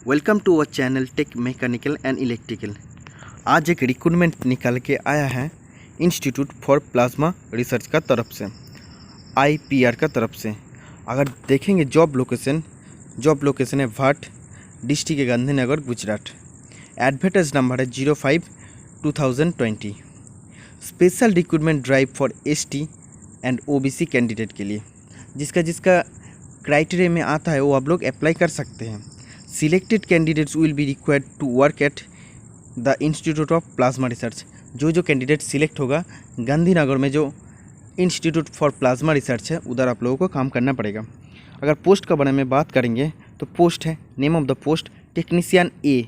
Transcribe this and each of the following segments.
Welcome to our channel tech mechanical and electrical. आज एक recruitment निकल के आया है इंस्टीट्यूट फॉर प्लाज्मा रिसर्च का तरफ से, IPR का तरफ से। अगर देखेंगे जॉब लोकेशन है भाट, डिस्ट्रिक्ट है गांधीनगर, गुजरात। एडवर्टाइज नंबर है 05/2020। Special recruitment drive for ST and OBC candidate के लिए, जिसका क्राइटेरिया में आता है वो आप लोग अप्लाई कर सकते हैं। Selected candidates will be required to work at the institute of plasma research. जो कैंडिडेट सिलेक्ट होगा, गांधीनगर में जो इंस्टीट्यूट फॉर प्लाज्मा रिसर्च है उधर आप लोगों को काम करना पड़ेगा। अगर पोस्ट के बारे में बात करेंगे तो पोस्ट है, name of the post technician A।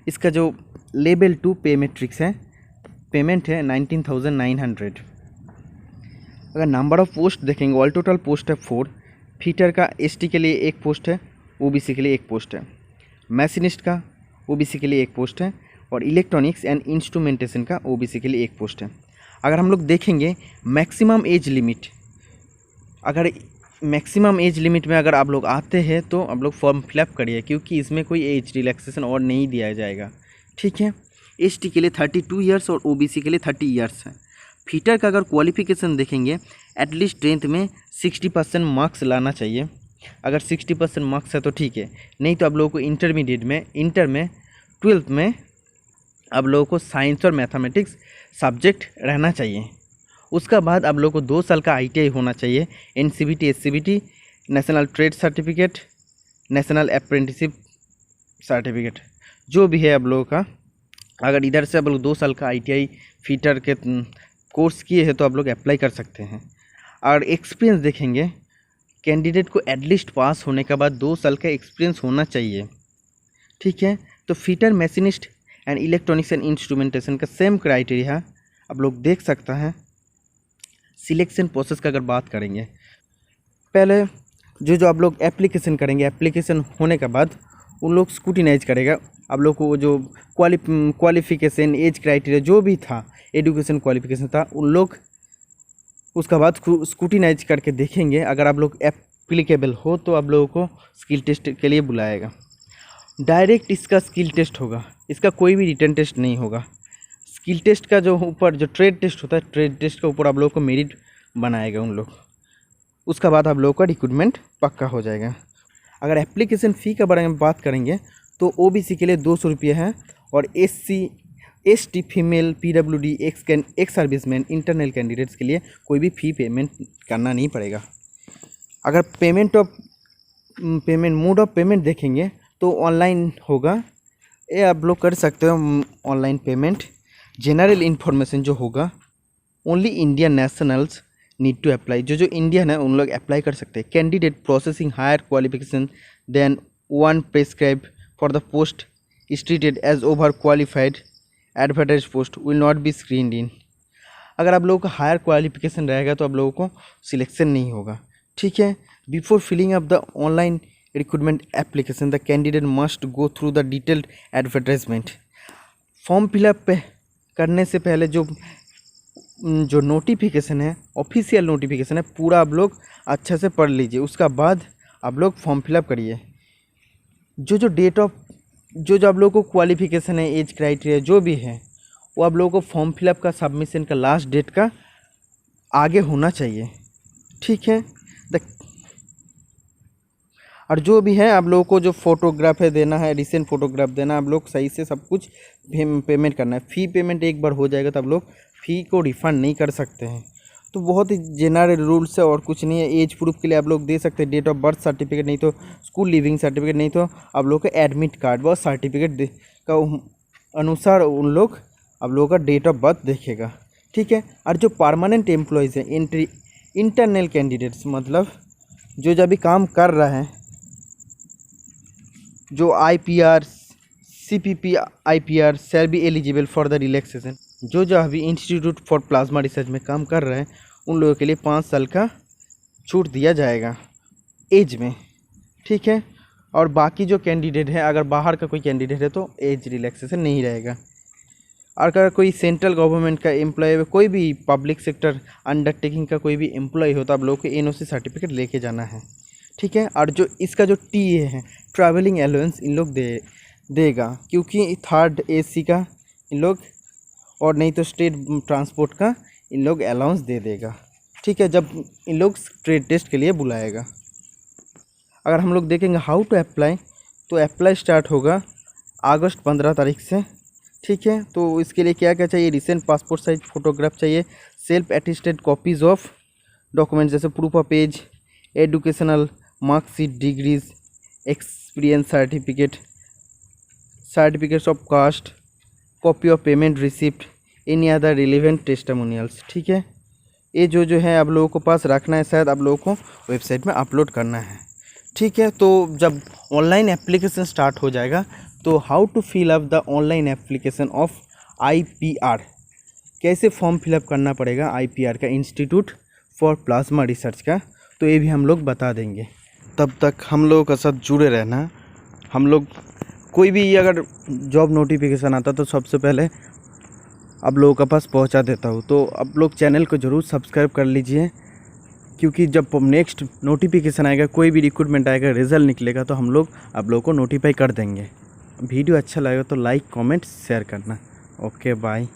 इसका जो लेवल 2 पे मैट्रिक्स है, पेमेंट है 19,900। अगर नंबर ऑफ पोस्ट देखेंगे, ऑल टोटल पोस्ट है 4। फिटर का ST के लिए एक पोस्ट है, OBC के लिए एक पोस्ट है। मैशिनिस्ट का OBC के लिए एक पोस्ट है और इलेक्ट्रॉनिक्स एंड इंस्ट्रूमेंटेशन का OBC के लिए एक पोस्ट है। अगर हम लोग देखेंगे मैक्सिमम एज लिमिट, अगर मैक्सिमम एज लिमिट में अगर आप लोग आते हैं तो आप लोग फॉर्म फिलअप करिए, क्योंकि इसमें कोई एज रिलैक्सेशन और नहीं दिया जाएगा। ठीक है। ST के लिए 32 ईयर्स और OBC के लिए 30 ईयर्स है। फिटर का अगर क्वालिफिकेशन देखेंगे, एटलीस्ट 10th में 60% मार्क्स लाना चाहिए। अगर 60% मार्क्स है तो ठीक है, नहीं तो आप लोगों को इंटरमीडिएट में, इंटर में, 12th में आप लोगों को साइंस और मैथमेटिक्स सब्जेक्ट रहना चाहिए। उसका बाद आप लोगों को 2 साल का ITI होना चाहिए, NCVT, SCVT, national trade certificate, national apprenticeship certificate, जो भी है आप लोगों का। अगर इधर से आप लोग 2 साल का ITI फिटर के कोर्स किए हैं तो आप लोग अप्लाई कर सकते हैं। और एक्सपीरियंस देखेंगे, कैंडिडेट को एटलीस्ट पास होने के बाद 2 साल का एक्सपीरियंस होना चाहिए। ठीक है। तो fitter, machinist and electronics and instrumentation का सेम क्राइटेरिया आप लोग देख सकते हैं। सिलेक्शन प्रोसेस का अगर बात करेंगे, पहले जो आप लोग एप्लीकेशन करेंगे, एप्लीकेशन होने के बाद उन लोग स्क्रूटिनाइज करेगा आप लोग को। जो क्वालिफिकेशन, एज क्राइटेरिया जो भी था, एजुकेशन क्वालिफिकेशन था, उन लोग उसका बाद स्क्रूटिनाइज करके देखेंगे। अगर आप लोग एप्लीकेबल हो तो आप लोगों को स्किल टेस्ट के लिए बुलाएगा। डायरेक्ट इसका स्किल टेस्ट होगा, इसका कोई भी रिटन टेस्ट नहीं होगा। स्किल टेस्ट का जो ऊपर जो ट्रेड टेस्ट होता है, ट्रेड टेस्ट के ऊपर आप लोगों को मेरिट बनाएगा उन लोग। उसका बाद आप लोगों का रिक्रूटमेंट पक्का हो जाएगा। अगर एप्लीकेशन फ़ी के बारे में बात करेंगे तो OBC के लिए 200 रुपये है और SC ST female PWD ex serviceman internal candidates के लिए कोई भी फ़ी पेमेंट करना नहीं पड़ेगा। अगर मोड ऑफ पेमेंट देखेंगे तो ऑनलाइन होगा, ये आप लोग कर सकते हो ऑनलाइन पेमेंट। जनरल इन्फॉर्मेशन जो होगा, only Indian nationals need to apply. जो इंडियन है उन लोग अप्लाई कर सकते हैं। Candidate processing higher qualification than one prescribe for the post is treated as over qualified. Advertise post will not be screened in. अगर आप लोगों का हायर क्वालिफिकेशन रहेगा तो आप लोगों को सिलेक्शन नहीं होगा। ठीक है। Before filling up the online recruitment application the candidate must go through the detailed advertisement. Form fill up करने से पहले जो नोटिफिकेशन है, ऑफिशियल नोटिफिकेशन है, पूरा आप लोग अच्छे से पढ़ लीजिए। उसका बाद आप लोग फॉर्म फिलअप करिए। जो आप लोगों को क्वालिफिकेशन है, एज क्राइटेरिया जो भी है, वो आप लोगों को फॉर्म फिलअप का सबमिशन का लास्ट डेट का आगे होना चाहिए। ठीक है। और जो भी है आप लोगों को जो फोटोग्राफ है देना है, रिसेंट फोटोग्राफ देना, आप लोग सही से सब कुछ पेमेंट करना है। फ़ी पेमेंट एक बार हो जाएगा तो आप लोग फ़ी को रिफ़ंड नहीं कर सकते हैं। तो बहुत ही जनरल रूल्स है और कुछ नहीं है। एज प्रूफ के लिए आप लोग दे सकते हैं डेट ऑफ बर्थ सर्टिफिकेट, नहीं तो स्कूल लिविंग सर्टिफिकेट, नहीं तो आप लोग का एडमिट कार्ड व सर्टिफिकेट का अनुसार उन लोग आप लोगों का डेट ऑफ बर्थ देखेगा। ठीक है। और जो परमानेंट एम्प्लॉयज़ हैं, इंटरनल कैंडिडेट्स, मतलब जो अभी काम कर रहा है, जो IPR CPP IPR shall be eligible for the relaxation. जो अभी इंस्टीट्यूट फॉर प्लाज्मा रिसर्च में काम कर रहे हैं उन लोगों के लिए 5 साल का छूट दिया जाएगा एज में। ठीक है। और बाकी जो कैंडिडेट है, अगर बाहर का कोई कैंडिडेट है तो एज रिलैक्सेशन नहीं रहेगा। और अगर कोई सेंट्रल गवर्नमेंट का एम्प्लॉय, कोई भी पब्लिक सेक्टर अंडरटेकिंग का कोई भी एम्प्लॉय हो तो आप लोगों को NOC सर्टिफिकेट लेके जाना है। ठीक है। और जो इसका जो TA है ट्रैवलिंग अलाउंस इन लोग देगा, क्योंकि थर्ड AC का इन लोग और नहीं तो स्टेट ट्रांसपोर्ट का इन लोग अलाउंस दे देगा, ठीक है, जब इन लोग ट्रेड टेस्ट के लिए बुलाएगा। अगर हम लोग देखेंगे हाउ टू अप्लाई, तो अप्लाई स्टार्ट होगा अगस्त 15 तारीख से, ठीक है। तो इसके लिए क्या क्या चाहिए, रिसेंट पासपोर्ट साइज फ़ोटोग्राफ चाहिए, self attested copies of documents जैसे proof of age, educational marksheet, degrees, experience certificate, certificates of caste, copy of payment receipt, any other relevant testimonials, ठीक है। ये जो है आप लोगों को पास रखना है, शायद आप लोगों को वेबसाइट में अपलोड करना है, ठीक है। तो जब ऑनलाइन एप्लीकेशन स्टार्ट हो जाएगा तो how to fill up the online application of IPR, कैसे फॉर्म फिलअप करना पड़ेगा IPR का, इंस्टीट्यूट फॉर प्लाज्मा रिसर्च का, तो ये भी हम लोग बता देंगे। तब तक हम लोगों के साथ जुड़े रहना। हम लोग कोई भी अगर जॉब नोटिफिकेशन आता तो सबसे पहले आप लोगों के पास पहुंचा देता हूँ। तो आप लोग चैनल को ज़रूर सब्सक्राइब कर लीजिए, क्योंकि जब नेक्स्ट नोटिफिकेशन आएगा, कोई भी रिक्रूटमेंट आएगा, रिजल्ट निकलेगा, तो हम लोग आप लोगों को नोटिफाई कर देंगे। वीडियो अच्छा लगा तो लाइक कमेंट शेयर करना। Okay bye.